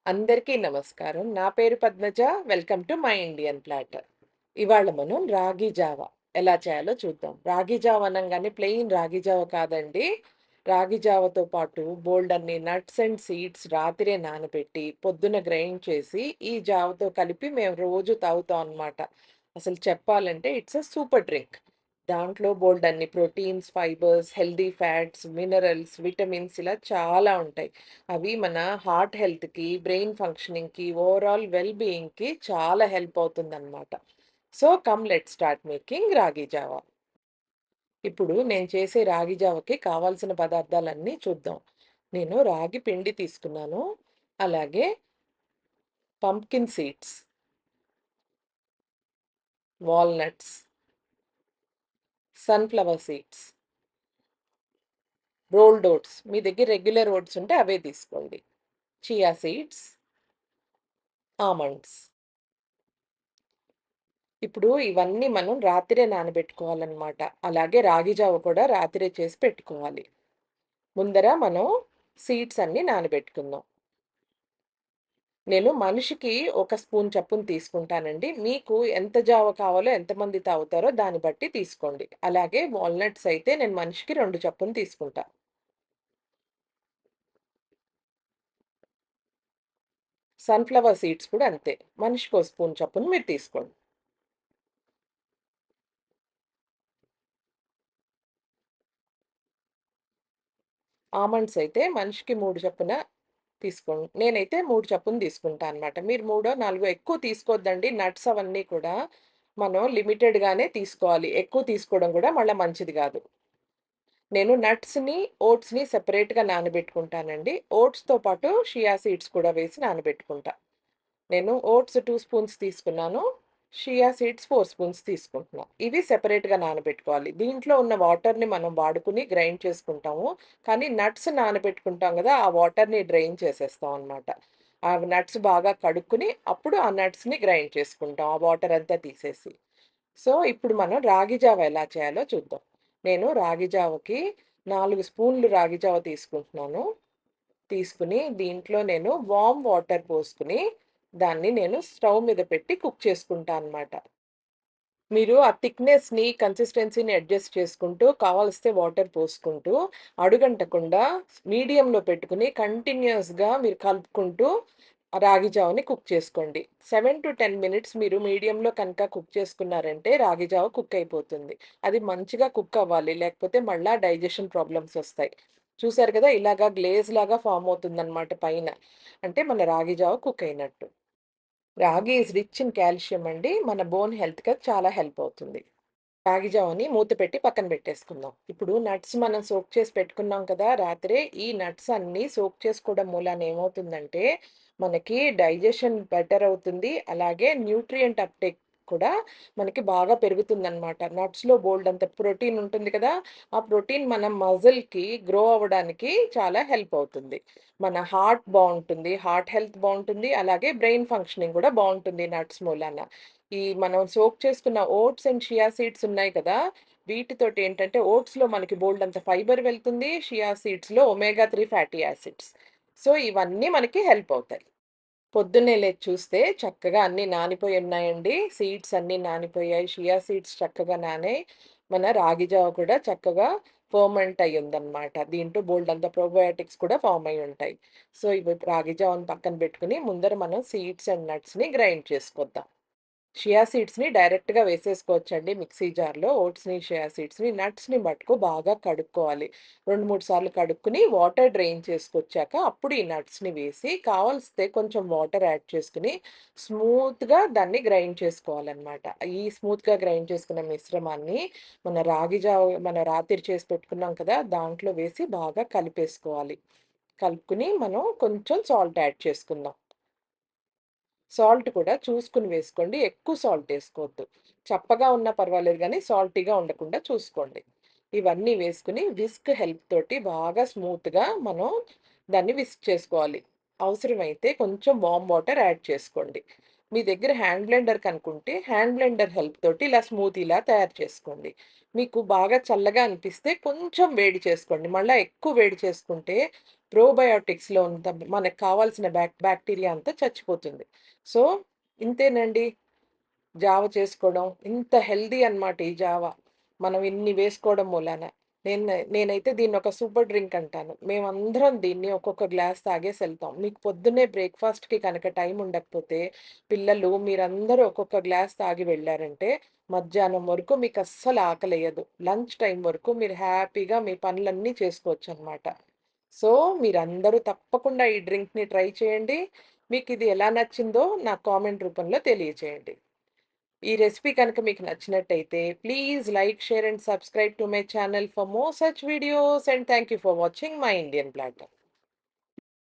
అందరికీ నమస్కారం. నా పేరు Padmaja. Welcome to my Indian platter. ఇవాళ మనం రాగి జావ ఎలా చేయాలో చూద్దాం. రాగి జావ అనంగానే ప్లెయిన్ రాగి జావ కాదండి. రాగి జావతో పాటు బోలెడన్ని నట్స్ అండ్ సీడ్స్ రాత్రే నానబెట్టి, పొద్దున గ్రైండ్ చేసి, ఈ జావతో కలిపి మేము రోజు తాగుతాం అన్నమాట. అసలు చెప్పాలంటే ఇట్స్ ఎ సూపర్ డ్రింక్. దాంట్లో బోలెడన్ని proteins, fibres, healthy fats, minerals, vitamins ఇలా చాలా ఉంటాయి. అవి మన హార్ట్ హెల్త్‌కి, బ్రెయిన్ ఫంక్షనింగ్‌కి, ఓవరాల్ వెల్ బీయింగ్‌కి చాలా హెల్ప్ అవుతుందనమాట. So, come let's start making రాగి జావా. ఇప్పుడు నేను చేసే రాగి జావకి కావాల్సిన పదార్థాలన్నీ చూద్దాం. నేను రాగి పిండి తీసుకున్నాను. అలాగే pumpkin seeds, walnuts, sunflower seeds, rolled oats మీ దగ్గర రెగ్యులర్ ఓట్స్ ఉంటే అవే తీసుకోండి. Chia seeds, almonds. ఇప్పుడు ఇవన్నీ మనం రాత్రే నానబెట్టుకోవాలనమాట. అలాగే రాగి జావ కూడా రాత్రే చేసి పెట్టుకోవాలి. ముందర మనం సీడ్స్ అన్నీ నానబెట్టుకుందాం. నేను మనిషికి ఒక స్పూన్ చప్పున తీసుకుంటానండి. మీకు ఎంత జావ కావాలో, ఎంతమంది తాగుతారో దాన్ని బట్టి తీసుకోండి. అలాగే వాల్‌నట్స్ అయితే నేను మనిషికి 2 చప్పున తీసుకుంటా. సన్‌ఫ్లవర్ సీడ్స్ కూడా అంతే. మనిషికో స్పూన్ చప్పున మీరు తీసుకోండి. ఆమండ్స్ అయితే మనిషికి 3 చప్పున నేనైతే 3 చప్పున తీసుకుంటా అనమాట. మీరు మూడో, నాలుగో ఎక్కువ తీసుకోవద్దండి. నట్స్ అవన్నీ కూడా మనం లిమిటెడ్‌గానే తీసుకోవాలి. ఎక్కువ తీసుకోవడం కూడా మళ్ళా మంచిది గాదు. నేను నట్స్‌ని, ఓట్స్‌ని సెపరేట్‌గా నానబెట్టుకుంటానండి. ఓట్స్‌తో పాటు షియా సీడ్స్ కూడా వేసి నానబెట్టుకుంటా. నేను ఓట్స్ 2 స్పూన్స్ తీసుకున్నాను. షియా సీడ్స్ 4 స్పూన్స్ తీసుకుంటున్నా. ఇవి సెపరేట్‌గా నానబెట్టుకోవాలి. దీంట్లో ఉన్న వాటర్‌ని మనం వాడుకొని గ్రైండ్ చేసుకుంటాము. కానీ నట్స్ నానబెట్టుకుంటాం గదా! ఆ వాటర్‌ని డ్రైన్ చేసేస్తాం అనమాట. ఆ నట్స్ బాగా కడుక్కొని, అప్పుడు ఆ నట్స్‌ని గ్రైండ్ చేసుకుంటాం. ఆ వాటర్ అంతా తీసేసి. సో, ఇప్పుడు మనం రాగి జావ ఎలా చేయాలో చూద్దాం. నేను రాగి జావకి 4 స్పూన్లు రాగి జావ తీసుకుంటున్నాను. తీసుకొని దీంట్లో నేను వార్మ్ వాటర్ పోసుకొని, దాన్ని నేను స్టవ్ మీద పెట్టి కుక్ చేసుకుంటా అనమాట. మీరు ఆ థిక్‌నెస్‌ని, కన్సిస్టెన్సీని అడ్జస్ట్ చేసుకుంటూ, కావాలిస్తే వాటర్ పోసుకుంటూ, అడుగంటకుండా మీడియంలో పెట్టుకొని కంటిన్యూయస్‌గా మీరు కలుపుకుంటూ ఆ రాగి జావని కుక్ చేసుకోండి. 7-10 మినిట్స్ మీరు మీడియంలో కనుక కుక్ చేసుకున్నారంటే రాగి జావ కుక్ అయిపోతుంది. అది మంచిగా కుక్ అవ్వాలి. లేకపోతే మళ్ళా డైజెషన్ ప్రాబ్లమ్స్ ఒస్తాయి. చూసారు కదా! ఇలాగా గ్లేజ్ లాగా ఫార్మ్ అవుతుందనమాట పైన. అంటే మన రాగి జావ కుక్ అయినట్టు. రాగి ఈస్ రిచ్ ఇన్ కాల్షియం అండి. మన బోన్ హెల్త్‌కి అది చాలా హెల్ప్ అవుతుంది. రాగి జావని మూత పెట్టి పక్కన పెట్టేసుకుందాం. ఇప్పుడు నట్స్ మనం సోక్ చేసి పెట్టుకున్నాం కదా రాత్రే, ఈ నట్స్ అన్నీ సోక్ చేసుకోవడం మూలాన ఏమవుతుందంటే, మనకి డైజెషన్ బెటర్ అవుతుంది. అలాగే న్యూట్రియంట్ అప్‌టేక్ కూడా మనకి బాగా పెరుగుతుందనమాట. నట్స్‌లో బోలెడంత ప్రోటీన్ ఉంటుంది కదా! ఆ ప్రోటీన్ మన మజిల్‌కి గ్రో అవ్వడానికి చాలా హెల్ప్ అవుతుంది. మన హార్ట్ బావుంటుంది. హార్ట్ హెల్త్ బావుంటుంది. అలాగే బ్రెయిన్ ఫంక్షనింగ్ కూడా బావుంటుంది నట్స్ మూలాన. ఈ మనం సోక్ చేసుకున్న ఓట్స్ అండ్ షియా సీడ్స్ ఉన్నాయి కదా! వీటితోటేంటంటే ఓట్స్‌లో మనకి బోలెడంత ఫైబర్ వెళ్తుంది. షియా సీడ్స్‌లో ఒమేగా 3 ఫ్యాటీ యాసిడ్స్. సో, ఇవన్నీ మనకి హెల్ప్ అవుతాయి. పొద్దున్నే లేచి చూస్తే చక్కగా అన్నీ నానిపోయి ఉన్నాయండి. సీడ్స్ అన్నీ నానిపోయాయి. షియా సీడ్స్ చక్కగా నానాయి. మన రాగి జావ కూడా చక్కగా ఫర్మెంట్ అయ్యుందనమాట. దీంట్లో బోలెడంత ప్రోబయోటిక్స్ కూడా ఫార్మ్ అయ్యుంటాయి. సో, ఇవి రాగి జావని పక్కన పెట్టుకొని ముందర మనం సీడ్స్ అండ్ నట్స్‌ని గ్రైండ్ చేసుకొద్దాం. షియా సీడ్స్‌ని డైరెక్ట్‌గా వేసేసుకోవచ్చండి మిక్సీ జార్‌లో. ఓట్స్‌ని, షియా సీడ్స్‌ని, నట్స్‌ని మటుకు బాగా కడుక్కోవాలి. 2, 3 సార్లు కడుక్కొని వాటర్ డ్రైన్ చేసుకొచ్చాక అప్పుడు ఈ నట్స్‌ని వేసి కావాల్సితే కొంచెం వాటర్ యాడ్ చేసుకొని స్మూత్‌గా దాన్ని గ్రైండ్ చేసుకోవాలనమాట. ఈ స్మూత్‌గా గ్రైండ్ చేసుకున్న మిశ్రమాన్ని మన రాత్రి చేసి పెట్టుకున్నాం కదా! దాంట్లో వేసి బాగా కలిపేసుకోవాలి. కలుపుకొని మనం కొంచెం సాల్ట్ యాడ్ చేసుకుందాం. సాల్ట్ కూడా చూసుకొని వేసుకోండి. ఎక్కువ సాల్ట్ ఏసుకోవద్దు. చప్పగా ఉన్నా పర్వాలేదు గానీ, సాల్టీగా ఉండకుండా చూసుకోండి. ఇవన్నీ వేసుకొని విస్క్ హెల్ప్ తోటి బాగా స్మూత్‌గా మనం దాన్ని విస్క్ చేసుకోవాలి. అవసరమైతే కొంచెం వార్మ్ వాటర్ యాడ్ చేసుకోండి. మీ దగ్గర హ్యాండ్ బ్లెండర్ కనుకుంటే, హ్యాండ్ బ్లెండర్ హెల్ప్ తోటి ఇలా స్మూతీలా తయారు చేసుకోండి. మీకు బాగా చల్లగా అనిపిస్తే కొంచెం వేడి చేసుకోండి. మళ్ళా ఎక్కువ వేడి చేసుకుంటే ప్రోబయోటిక్స్‌లో అంత మనకు కావాల్సిన బ్యాక్టీరియా అంతా చచ్చిపోతుంది. సో, ఇంతేనండి. జావ చేసుకోవడం. ఇంత హెల్తీ అన్నమాట ఈ జావ. మనం ఇన్ని వేసుకోవడం మూలాన. నేనైతే దీన్నొక సూపర్ డ్రింక్ అంటాను. మేమందరం దీన్ని ఒక్కొక్క గ్లాస్ తాగేసెళ్తాం. మీకు పొద్దున్నే బ్రేక్‌ఫాస్ట్‌కి కనుక టైం ఉండకపోతే, పిల్లలు మీరందరూ ఒక్కొక్క గ్లాస్ తాగి వెళ్లారంటే, మధ్యాహ్నం వరకు మీకస్సలు ఆకలేయదు. లంచ్ టైమ్ వరకు మీరు హ్యాపీగా మీ పనులన్నీ చేసుకోవచ్చనమాట. సో, మీరందరూ తప్పకుండా ఈ డ్రింక్‌ని ట్రై చేయండి. మీకిది ఎలా నచ్చిందో నాకు కామెంట్ రూపంలో తెలియచేయండి. ఈ రెసిపీ కనుక మీకు నచ్చినట్టయితే please like, share and subscribe to my channel for more such videos and thank you for watching my Indian platter.